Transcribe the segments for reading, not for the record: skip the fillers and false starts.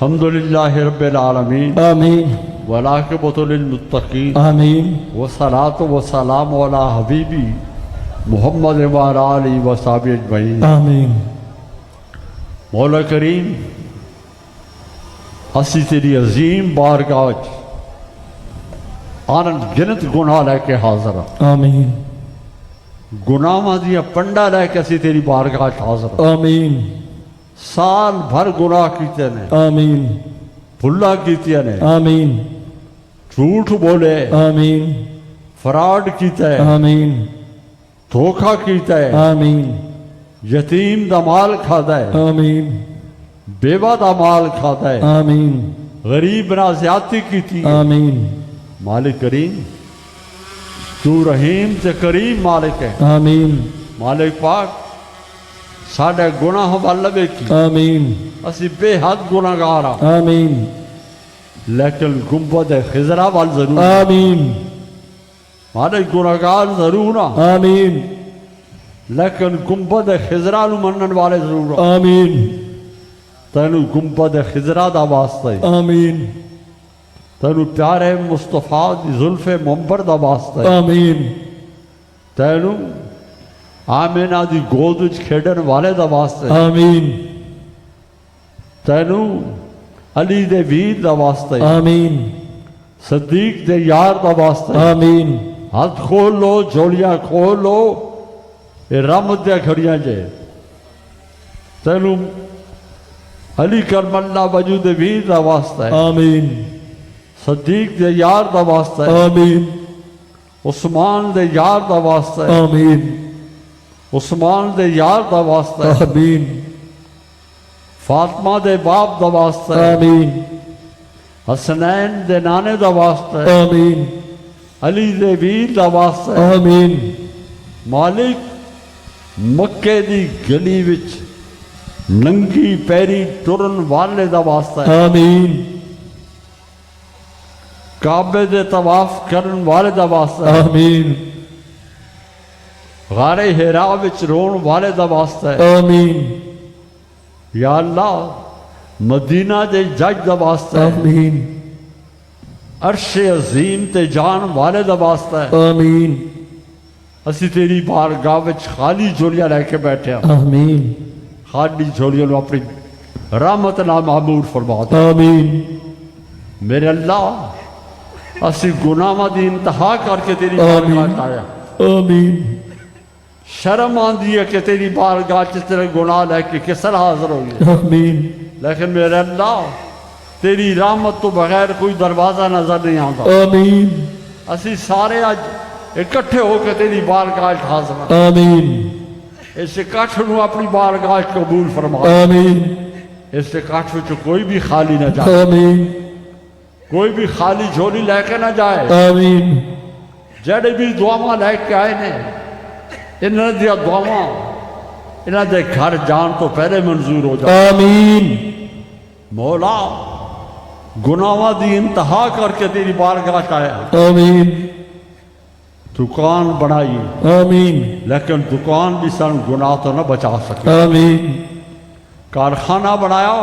الحمدللہ رب العالمین آمین والعاقبۃ للمتقین آمین والصلاۃ والسلام علی حبیبی محمد وعلی آلہ وصحبہ اجمعین۔ آمین۔ مولا کریم اسی تیری عظیم بارگاہ آنند گنت گناہ لے کے حاضر ہاں، آمین گناہاں دیا پنڈا لے کے اسی تیری بارگاہ حاضر ہاں۔ آمین سال بھر گناہ کیتے نے، آمین بھلا کیتے نے، آمین جھوٹ بولے، آمین فراڈ کیتا ہے، آمین دھوکہ کیتا ہے، آمین یتیم دا مال کھاتا ہے، آمین بیوہ دا مال کھاتا ہے، آمین غریب نہ زیادتی کیتی ہے۔ آمین مالک کریم تو رحیم تے کریم مالک ہے۔ آمین مالک پاک ساڑھے گناہ والے کی آمین اسی بے حد گناہگار ہاں، آمین لیکن گنبد خضرا وال ضرور آمین مالک گناہگار ضرور ہاں، آمین لیکن گنبد خضرا نو منن والے ضرور ہاں۔ آمین تینو گنبد خضرا دا واسطہ ہے، آمین تینو پیارے مصطفیٰ دی زلف منبر دا واسطہ ہے، آمین تینو آمینہ دی گود وچ کھیڈن والے دا واسطہ ہے، آمین تینو علی دے ویر دا واسطہ ہے، آمین صدیق دے یار دا واسطہ ہے۔ آمین ہاتھ کھول لو، جوڑیاں کھول لو، یہ رحمت دے کھڑیاں جے تینو علی کرم اللہ وجود ویر دا واسطہ ہے، آمین صدیق دے یار دا واسطہ ہے، آمین عثمان دے یار دا واسطہ ہے، آمین عثمان دے یار دا واسطہ ہے، آمین فاطمہ دے باپ دا واسطہ ہے، آمین حسنین دے نانے دا واسطہ ہے، آمین علی دے ویر دا واسطہ ہے۔ آمین مالک مکے دی گلی وچ ننگی پیری ٹرن والے دا واسطہ ہے، آمین کعبے دے طواف کرن والے دا واسطہ ہے، آمین غار ہیرا وچ رون والے دا واسطہ ہے۔ آمین یا اللہ مدینہ دے جج دا واسطہ ہے، آمین عرش عظیم تے جان والے دا واسطہ ہے۔ آمین اسی تیری بارگاہ وچ خالی جھولیاں لے کے بیٹھے ہیں، آمین خالی جھولیاں نو اپنی رحمت نال معمور فرما دے۔ آمین میرے اللہ اسی گناہاں دی انتہا کر کے تیری بارگاہ آیا، آمین شرم آندی ہے کہ تیری بارگاہ چ تیرے گناہ لے کے کس طرح حاضر ہوئی، آمین لیکن میرے اللہ تیری رحمت تو بغیر کوئی دروازہ نظر نہیں آتا۔ آمین اسی سارے اج اکٹھے ہو کے تیری بارگاہ حاضر ہیں، آمین اس اکٹھ نو اپنی بارگاہ قبول فرما، آمین اس اکٹھ وچ کوئی بھی خالی نہ جائے، آمین کوئی بھی خالی جھولی لے کے نہ جائے۔ آمین جڑے بھی دعاواں لے کے آئے نے انہاں دیا دعاواں انہاں دے گھر جان تو پہلے منظور ہو جائے۔ آمین مولا گناہاں دی انتہا کر کے تیری بارگاہ آیا، آمین دکان بنائی آمین لیکن دکان بھی سن گناہ تو نہ بچا سکے، آمین کارخانہ بنایا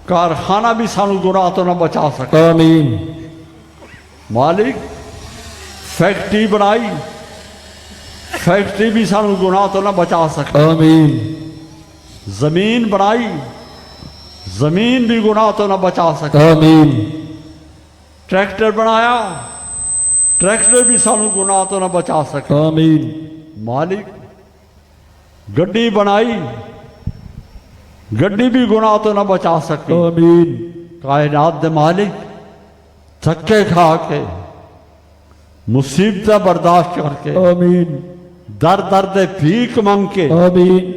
کارخانہ بھی سن گناہ تو نہ بچا سکے، آمین مالک فیکٹری بنائی فیکٹری بھی سن گناہ تو نہ بچا سکے، آمین زمین بنائی زمین بھی گناہ تو نہ بچا سکے، آمین ٹریکٹر بنایا ٹریکٹر بھی سانو گناہ تو نہ بچا سکے، آمین مالک گڈی بنائی گڈی بھی گناہ تو نہ بچا سکے، آمین کائنات دے مالک تھکے کھا کے مصیبتیں برداشت کر کے آمین در در دے بھیک منگ کے آمین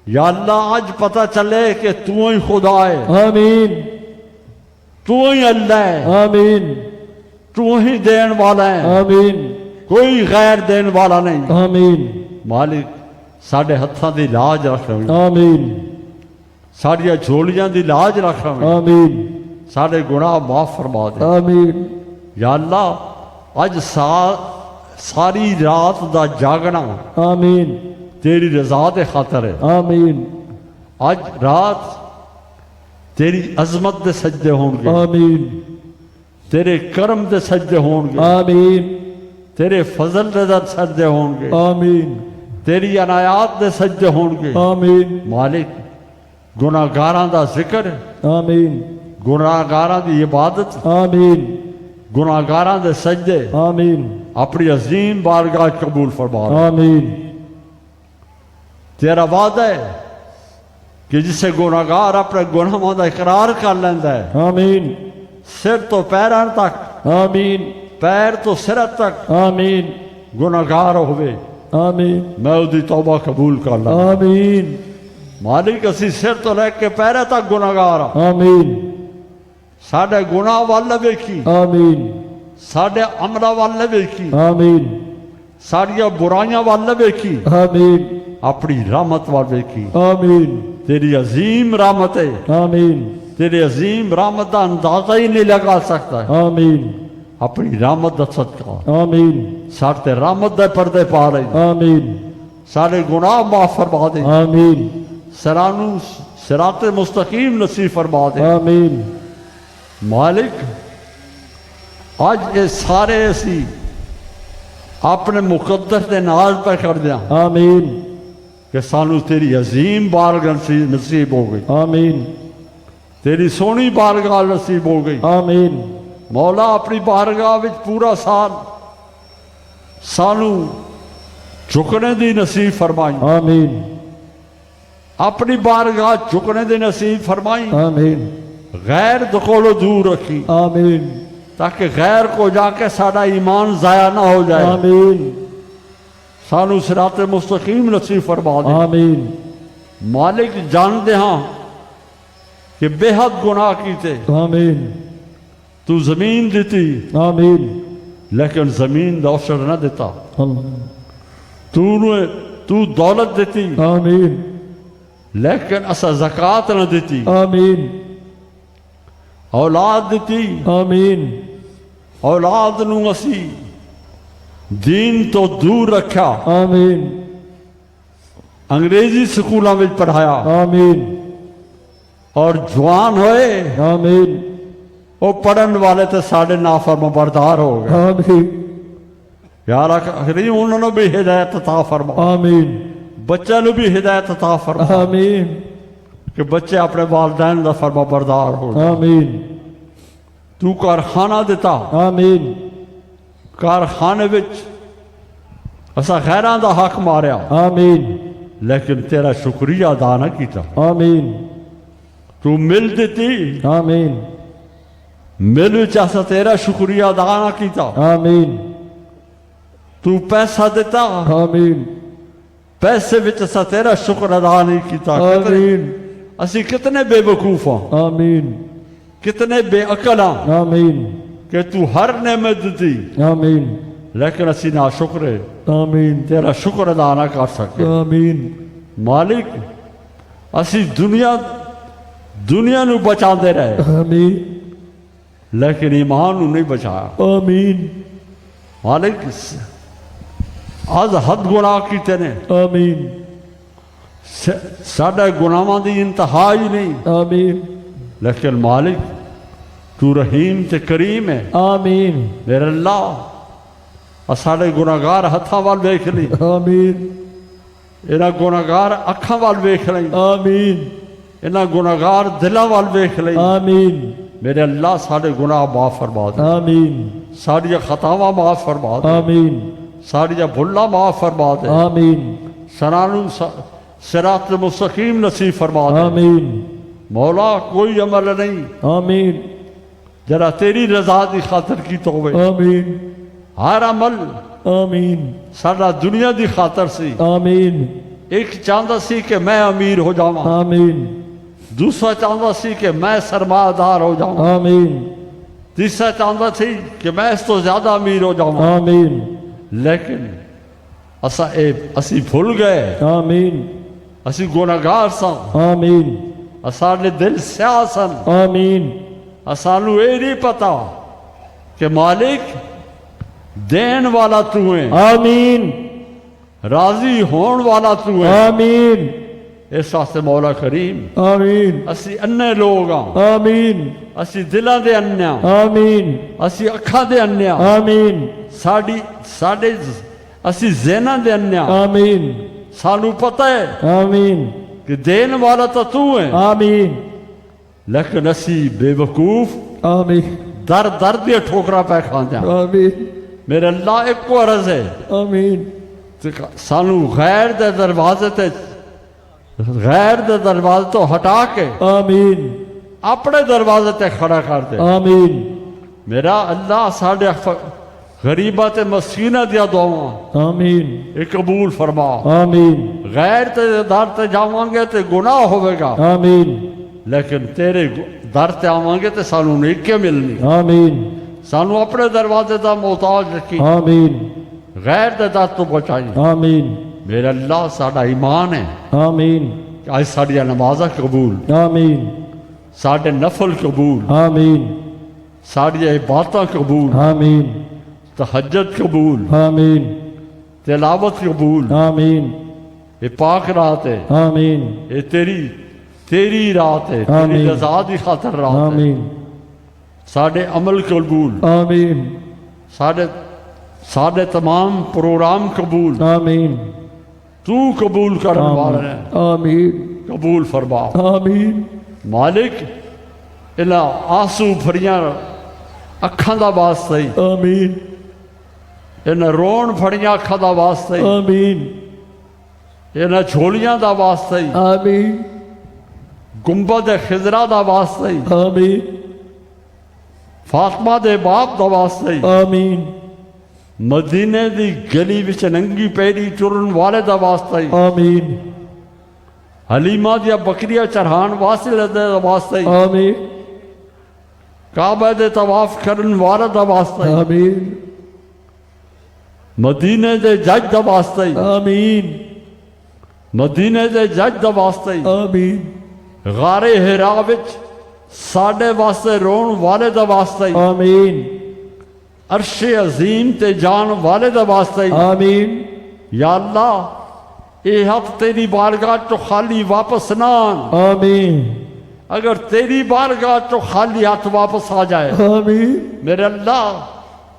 یا اللہ آج پتہ چلے کہ تو ہی خدا ہے، آمین تو ہی اللہ ہے، آمین تو ہی دین والا ہے، آمین کوئی غیر دین والا نہیں۔ آمین مالک ساڑھے ہتھاں دی لاج رکھ رہے ہیں، آمین ساڑھیا جھولیاں دی لاج رکھ رہے ہیں، آمین ساڑھے گناہ معاف فرما دے۔ آمین یا اللہ آج ساری رات دا جاگنا آمین تیری رضا دے خاطر ہے، آمین آج رات تیری عظمت دے سجدے ہون گے، آمین تیرے کرم دے سجدے ہون گے، آمین تیرے فضل دے سجدے ہون گے، آمین تیری عنایات دے سجدے ہون گے۔ آمین مالک گناہگاراں دا ذکر، آمین گناہگاراں دی عبادت، آمین گناہگاراں دے سجدے آمین اپنی عظیم بارگاہ قبول فرما۔ آمین تیرا وعدہ ہے کہ جسے گناہگار اپنے گناہوں دا اقرار کر لیندہ ہے، آمین سر تو پیران تک، آمین پیر تو سرت تک آمین گناہگار ہوئے، آمین میں دی توبہ قبول کر لوں۔ آمین مالک اسی سر تو لے کے پیرے تک گناہگار ہاں، آمین ساڑھے گناہ والے ویکھی، آمین ساڑھے عملہ والے ویکھی، آمین ساڑھیا برائیاں والے ویکھی، آمین اپنی رحمت والے ویکھی۔ آمین تیری عظیم رحمت ہے، آمین تیری عظیم رحمت دا اندازہ ہی نہیں لگا سکتا ہے۔ آمین اپنی رحمت دا صدقہ آمین ساڑھتے رحمت دے پردے پا رہی، آمین ساڑھے گناہ معاف فرما دے، آمین سرانو صراط مستقیم نصیب فرما دے۔ آمین مالک آج یہ سارے اسی اپنے مقدس دے ناز پہ کر دیا آمین کہ سانو تیری عظیم بارگاہ نصیب ہو گئی، آمین تیری سونی بارگاہ نصیب ہو گئی۔ آمین مولا اپنی بارگاہ وچ پورا سال سانو چکنے دی نصیب فرمائی، آمین اپنی بارگاہ چکنے دی نصیب فرمائی، آمین غیر دخول و دور رکھی آمین تاکہ غیر کو جا کے سارا ایمان ضائع نہ ہو جائے۔ آمین سانو صراط مستقیم نصیب فرما دے۔ آمین مالک جانتے ہاں کہ بے حد گناہ کیتے، آمین تو زمین دیتی آمین لیکن زمین دا عشر نہ دیتا، اللہ تو دولت دیتی آمین لیکن اسا زکاة نہ دیتی، آمین اولاد دیتی آمین اولاد نو اسی دین تو دور رکھا، آمین انگریزی سکولوں میں پڑھایا آمین اور جوان ہوئے آمین وہ پڑھن والے تے ساڑھے نافرما بردار ہو گئے۔ آمین یار کریم انہوں نے بھی ہدایت عطا فرما، آمین بچے نے بھی ہدایت عطا فرما آمین کہ بچے اپنے والدین دا فرما بردار ہو گئے۔ آمین تو کارخانہ دیتا، آمین کارخانے وچ اسا غیران دا حق ماریا آمین لیکن تیرا شکریہ ادا نہ کیتا۔ آمین تو مل دیتی، آمین مل وچ اسا تیرا شکریہ ادا نہ کیتا۔ آمین تو پیسہ دیتا، آمین پیسے وچ اسا تیرا شکر ادا نہیں کیتا۔ آمین اسی کتنے بے وقوف ہاں، آمین کتنے بے عقل ہاں آمین کہ تو ہر نعمت دیتی آمین لیکن اسی نا شکر ہے آمین تیرا شکر ادا نہ کر سکے۔ آمین مالک اسی دنیا نو بچا دے رہے آمین لیکن ایمان نو نہیں بچایا۔ آمین مالک آج حد گناہ کیتے نے، آمین ساڑھے گناہاں دی انتہا ہی نہیں، آمین لیکن مالک تو رحیم تے کریم ہے۔ آمین میرے اللہ ساڑھے گناہگار ہتھاں وال ویکھ لیں، آمین انہاں گناہگار اکھاں وال ویکھ لیں، آمین انہاں گناہگار دلاں وال ویکھ لیں۔ آمین میرے اللہ ساڑھے گناہ معاف فرما دے، آمین ساڑھیا خطاواں معاف فرما دے، آمین ساڑھیا بھلا معاف فرما دے، آمین سنانو صراط مستقیم نصیب فرما دے۔ آمین مولا کوئی عمل نہیں آمین جرا تیری رضا دی خاطر کی تو ہوئے، آمین ہر عمل آمین سارا دنیا دی خاطر سی، آمین ایک چاہتا سی کہ میں امیر ہو جاواں، آمین دوسرا چاہتا سی کہ میں سرمایہ دار ہو جاواں، آمین تیسرا چاہتا سی کہ میں اس تو زیادہ امیر ہو جاواں، آمین لیکن اسی بھول گئے، آمین اسی گناہگار ساں، آمین اساڑے دل سیاہ سن، آمین اسانو اے نہیں پتا کہ مالک دین والا تو ہے، آمین راضی ہون والا تو ہے، آمین اس واسطے مولا کریم آمین اسی انے لوگ ہاں آمین اسی دلاں دے انے ہاں آمین اسی اکھاں دے انے ہاں آمین ساڈے اسی ذہناں دے انے ہاں آمین سانو پتہ ہے آمین کہ دین والا تو تو ہے آمین لیکن اسی بے وقوف آمین در دیا ٹھوکرا پہ کھاندے ہیں آمین میرے اللہ ایک کو عرض ہے آمین سانو غیر دے دروازے تو ہٹا کے آمین اپنے دروازے تے کھڑا کر دے آمین میرا اللہ ساڑھے غریبات مسکینہ دیا دعاں آمین یہ قبول فرما آمین غیر تے در تے جاؤں گے تے گناہ ہوئے گا آمین لیکن تیرے در تے آؤں گے تے سانو نیکیاں ملنی آمین سانو اپنے دروازے دا محتاج رکھی آمین غیر دے در تو بچائی آمین میرا اللہ ساڑھا ایمان ہے آمین آج ساڑھیا نمازہ قبول آمین ساڑھے نفل قبول آمین ساڑھیا عبادتاں قبول آمین تہجد قبول آمین تلاوت قبول آمین یہ پاک رات ہے آمین یہ تیری رات ہے تیری آمین رضا دی خاطر رات ہے آمین ساڑھے عمل قبول آمین ساڑھے تمام پروگرام قبول آمین تو قبول کرنے والا ہے آمین قبول فرما آمین مالک الہ آنسو بھریاں اکھاں دا واسطہ ہی آمین انہیں رون بھریاں اکھاں دا واسطہ ہی آمین انہیں جھولیاں دا واسطہ ہی آمین گنبد خضرا دا واسطہ ہی آمین فاطمہ دے باپ دا واسطہ ہی آمین مدینے دی گلی وچ ننگی پیری ٹرن والے دا واسطہ ہی آمین حلیمہ دیا بکریاں چرہان واسطے دا واسطہ ہی آمین کعبہ دے طواف کرن والے دا واسطہ ہی آمین مدینے دے جج دا واسطہ ہی آمین مدینے دے جج دا واسطہ ہی آمین غار ہرا وچ ساڑھے واسطے رون والے دا واسطہ ہی آمین عرش عظیم تے جان والے دا واسطہ ہی آمین یا اللہ اے ہاتھ تیری بارگاہ تو خالی واپس نہ آن آمین اگر تیری بارگاہ تو خالی ہاتھ واپس آ جائے آمین میرے اللہ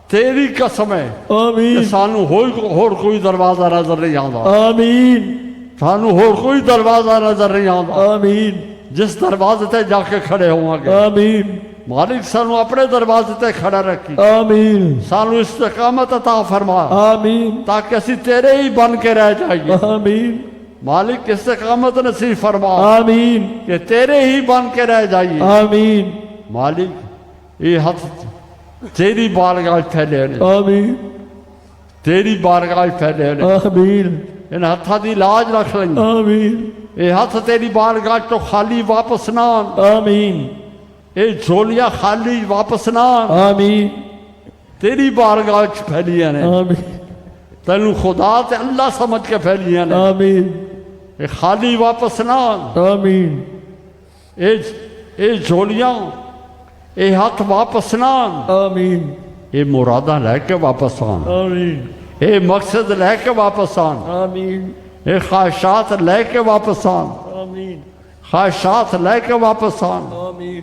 تیری قسم ہے کہ آمین سانو ہور کوئی دروازہ نظر نہیں آندا آمین سانو ہور کوئی دروازہ نظر نہیں آندا آمین جس دروازے تے جا کے کھڑے ہوں گے آمین مالک سانو اپنے دروازے تے کھڑا رکھی آمین سانو استقامت عطا فرما آمین تاکہ اسی تیرے ہی بن کے رہ جائیے آمین مالک استقامت نصیب فرما آمین کہ تیرے ہی بن کے رہ جائیے آمین مالک یہ ہاتھ تیری بارگاہ پھیلے نے آمین تیری بارگاہ پھیلے نے آمین ان ہاتھا دی لاج رکھ لیں آمین یہ ہاتھ تیری بارگاہ تو خالی واپس نہ آن آمین یہ جھولیاں خالی واپس نہ آن آمین تیری بارگاہ پھیلیاں نے آمین تینو خدا تے اللہ سمجھ کے پھیلیاں نے آمین یہ خالی واپس نہ آن آمین یہ جھولیاں یہ ہاتھ واپس نہ آن آمین یہ مرادہ لے کے واپس آن آمین یہ مقصد لے کے واپس آن آمین یہ خواہشات لے کے واپس آن آمین خواہشات لے کے واپس آن آمین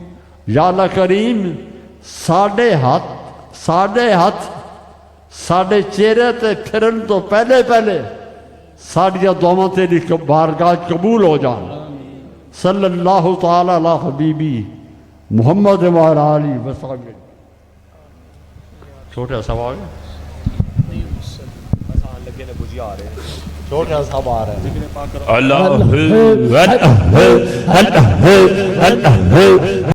یا اللہ کریم ساڑھے ہاتھ ساڑھے چہرے تے پھرن تو پہلے ساڑھیا دعاں تیری بارگاہ قبول ہو جان صلی اللہ تعالی علی حبیبی محمد وعلی آلہ وصحبہ چھوٹا سا آ گیا چھوٹا سا آ رہا ہے اللہ